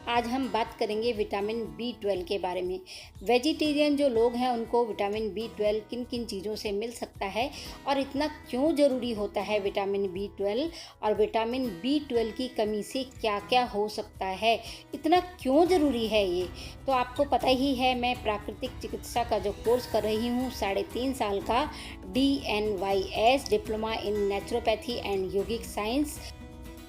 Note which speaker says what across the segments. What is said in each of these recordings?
Speaker 1: आज हम बात करेंगे विटामिन बी 12 के बारे में। वेजिटेरियन जो लोग हैं उनको विटामिन बी 12 किन किन चीज़ों से मिल सकता है और इतना क्यों ज़रूरी होता है विटामिन बी 12, और विटामिन बी 12 की कमी से क्या क्या हो सकता है, इतना क्यों ज़रूरी है ये तो आपको पता ही है। मैं प्राकृतिक चिकित्सा का जो कोर्स कर रही हूँ 3.5 साल का, DNYS diploma in naturopathy and yogic science,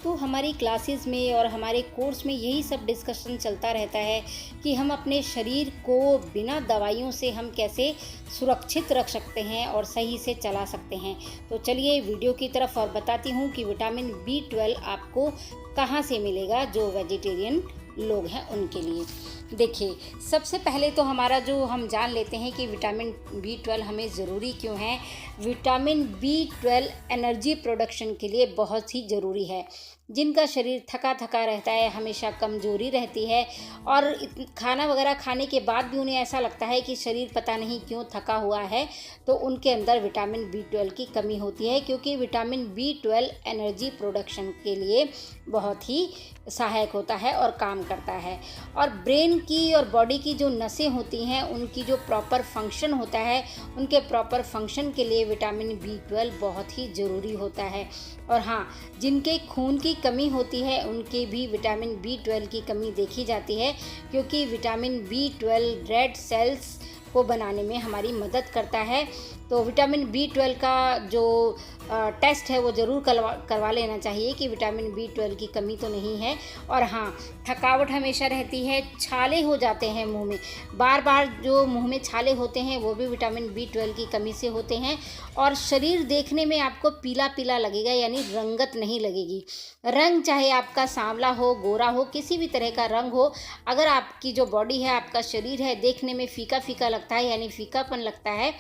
Speaker 1: तो हमारी क्लासेस में और हमारे कोर्स में यही सब डिस्कशन चलता रहता है कि हम अपने शरीर को बिना दवाइयों से हम कैसे सुरक्षित रख सकते हैं और सही से चला सकते हैं। तो चलिए वीडियो की तरफ और बताती हूँ कि विटामिन बी 12 आपको कहाँ से मिलेगा जो वेजिटेरियन लोग हैं उनके लिए। देखिए, सबसे पहले तो हमारा जो हम जान लेते हैं कि विटामिन बी 12 हमें ज़रूरी क्यों है। विटामिन बी 12 एनर्जी प्रोडक्शन के लिए बहुत ही ज़रूरी है। जिनका शरीर थका थका रहता है, हमेशा कमज़ोरी रहती है और खाना वगैरह खाने के बाद भी उन्हें ऐसा लगता है कि शरीर पता नहीं क्यों थका हुआ है, तो उनके अंदर विटामिन बी 12 की कमी होती है, क्योंकि विटामिन बी 12 एनर्जी प्रोडक्शन के लिए बहुत ही सहायक होता है और काम करता है। और ब्रेन की और बॉडी की जो नसें होती हैं उनकी जो प्रॉपर फंक्शन होता है, उनके प्रॉपर फंक्शन के लिए विटामिन बी 12 बहुत ही ज़रूरी होता है। और हाँ, जिनके खून की कमी होती है उनके भी विटामिन बी 12 की कमी देखी जाती है, क्योंकि विटामिन बी 12 रेड सेल्स को बनाने में हमारी मदद करता है। तो विटामिन बी 12 का जो टेस्ट है वो ज़रूर करवा लेना चाहिए कि विटामिन बी 12 की कमी तो नहीं है। और हाँ, थकावट हमेशा रहती है, छाले हो जाते हैं मुंह में, बार बार जो मुंह में छाले होते हैं वो भी विटामिन बी 12 की कमी से होते हैं। और शरीर देखने में आपको पीला पीला लगेगा, यानी रंगत नहीं लगेगी। रंग चाहे आपका सांवला हो, गोरा हो, किसी भी तरह का रंग हो, अगर आपकी जो बॉडी है, आपका शरीर है, देखने में फीका फीका लगता है, यानी फीकापन लगता है,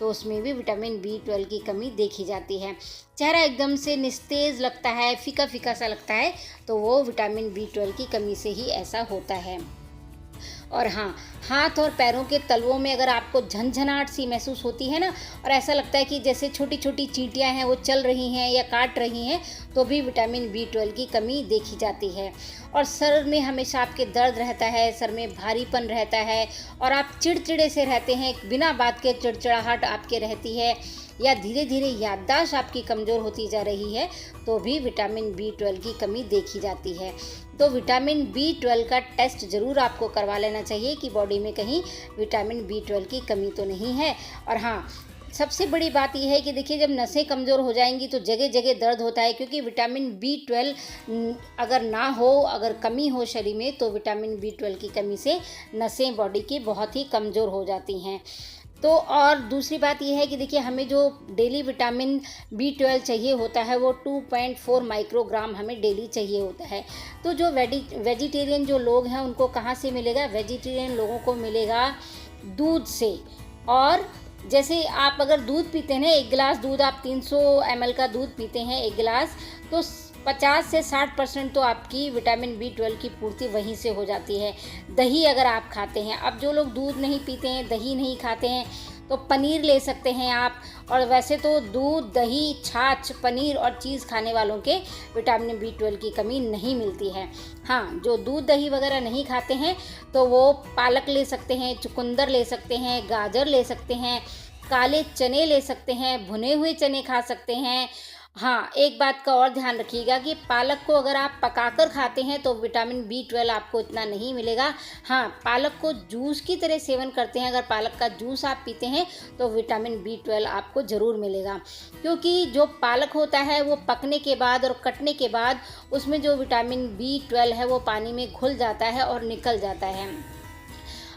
Speaker 1: तो उसमें भी विटामिन बी 12 की कमी देखी जाती है। चेहरा एकदम से निस्तेज लगता है, फीका फीका सा लगता है, तो वो विटामिन बी 12 की कमी से ही ऐसा होता है। और हाँ, हाथ और पैरों के तलवों में अगर आपको झंझनाहट सी महसूस होती है ना, और ऐसा लगता है कि जैसे छोटी छोटी चींटियां हैं वो चल रही हैं या काट रही हैं, तो भी विटामिन बी 12 की कमी देखी जाती है। और सर में हमेशा आपके दर्द रहता है, सर में भारीपन रहता है और आप चिड़चिड़े से रहते हैं, बिना बात के चिड़चिड़ाहट आपके रहती है, या धीरे धीरे याददाश्त आपकी कमज़ोर होती जा रही है, तो भी विटामिन बी 12 की कमी देखी जाती है। तो विटामिन बी 12 का टेस्ट ज़रूर आपको करवा लेना चाहिए कि बॉडी में कहीं विटामिन बी 12 की कमी तो नहीं है। और हाँ, सबसे बड़ी बात यह है कि देखिए, जब नसें कमज़ोर हो जाएंगी तो जगह जगह दर्द होता है, क्योंकि विटामिन बी 12 अगर ना हो, अगर कमी हो शरीर में, तो विटामिन बी 12 की कमी से नसें बॉडी की बहुत ही कमज़ोर हो जाती हैं। तो और दूसरी बात यह है कि देखिए, हमें जो डेली विटामिन बी 12 चाहिए होता है वो 2.4 माइक्रोग्राम हमें डेली चाहिए होता है। तो जो वेजिटेरियन जो लोग हैं उनको कहाँ से मिलेगा? वेजिटेरियन लोगों को मिलेगा दूध से। और जैसे आप अगर दूध पीते हैं ना, 1 गिलास दूध, आप 300 ml का दूध पीते हैं 1 गिलास, तो 50 से 60% तो आपकी विटामिन बी 12 की पूर्ति वहीं से हो जाती है। दही अगर आप खाते हैं, अब जो लोग दूध नहीं पीते हैं, दही नहीं खाते हैं, तो पनीर ले सकते हैं आप। और वैसे तो दूध, दही, छाछ, पनीर और चीज़ खाने वालों के विटामिन बी 12 की कमी नहीं मिलती है। हाँ, जो दूध दही वगैरह नहीं खाते हैं तो वो पालक ले सकते हैं, चुकंदर ले सकते हैं, गाजर ले सकते हैं, काले चने ले सकते हैं, भुने हुए चने खा सकते हैं। हाँ, एक बात का और ध्यान रखिएगा कि पालक को अगर आप पकाकर खाते हैं तो विटामिन बी 12 आपको इतना नहीं मिलेगा। हाँ, पालक को जूस की तरह सेवन करते हैं, अगर पालक का जूस आप पीते हैं तो विटामिन बी 12 आपको ज़रूर मिलेगा, क्योंकि जो पालक होता है वो पकने के बाद और कटने के बाद उसमें जो विटामिन बी 12 है वो पानी में घुल जाता है और निकल जाता है।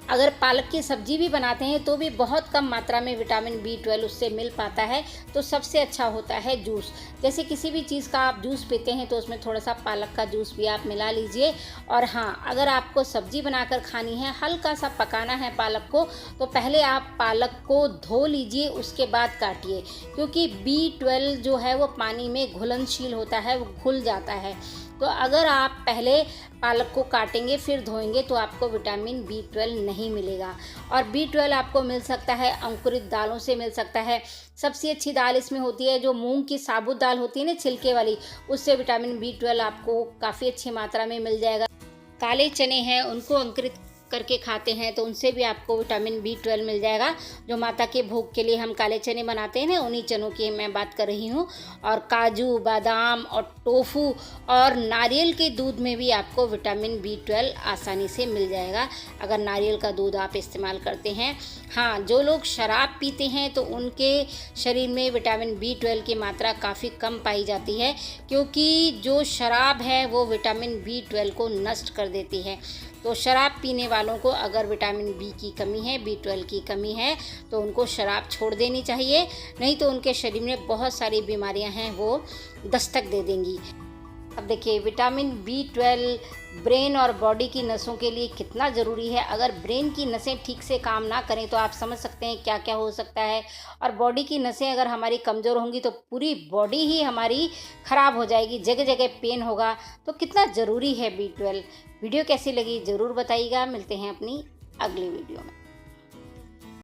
Speaker 1: अगर पालक की सब्जी भी बनाते हैं तो भी बहुत कम मात्रा में विटामिन बी 12 उससे मिल पाता है। तो सबसे अच्छा होता है जूस। जैसे किसी भी चीज़ का आप जूस पीते हैं तो उसमें थोड़ा सा पालक का जूस भी आप मिला लीजिए। और हाँ, अगर आपको सब्जी बनाकर खानी है, हल्का सा पकाना है पालक को, तो पहले आप पालक को धो लीजिए, उसके बाद काटिए, क्योंकि बी 12 जो है वो पानी में घुलनशील होता है, वो घुल जाता है। तो अगर आप पहले पालक को काटेंगे फिर धोएंगे तो आपको विटामिन बी 12 नहीं मिलेगा। और बी 12 आपको मिल सकता है अंकुरित दालों से मिल सकता है। सबसे अच्छी दाल इसमें होती है जो मूंग की साबुत दाल होती है ना, छिलके वाली, उससे विटामिन बी 12 आपको काफ़ी अच्छी मात्रा में मिल जाएगा। काले चने हैं उनको अंकुरित करके खाते हैं तो उनसे भी आपको विटामिन B12 मिल जाएगा। जो माता के भोग के लिए हम काले चने बनाते हैं ना, उन्हीं चनों की मैं बात कर रही हूँ। और काजू, बादाम और टोफू और नारियल के दूध में भी आपको विटामिन B12 आसानी से मिल जाएगा, अगर नारियल का दूध आप इस्तेमाल करते हैं। हाँ, जो लोग शराब पीते हैं तो उनके शरीर में विटामिन B12 की मात्रा काफ़ी कम पाई जाती है, क्योंकि जो शराब है वो विटामिन B12 को नष्ट कर देती है। तो शराब पीने वालों को अगर विटामिन B की कमी है, B12 की कमी है, तो उनको शराब छोड़ देनी चाहिए, नहीं तो उनके शरीर में बहुत सारी बीमारियां हैं वो दस्तक दे देंगी। अब देखिए, विटामिन B12 ब्रेन और बॉडी की नसों के लिए कितना ज़रूरी है। अगर ब्रेन की नसें ठीक से काम ना करें तो आप समझ सकते हैं क्या क्या हो सकता है। और बॉडी की नसें अगर हमारी कमज़ोर होंगी तो पूरी बॉडी ही हमारी ख़राब हो जाएगी, जगह जगह पेन होगा। तो कितना ज़रूरी है B12। वीडियो कैसी लगी ज़रूर बताइएगा। मिलते हैं अपनी अगली वीडियो में।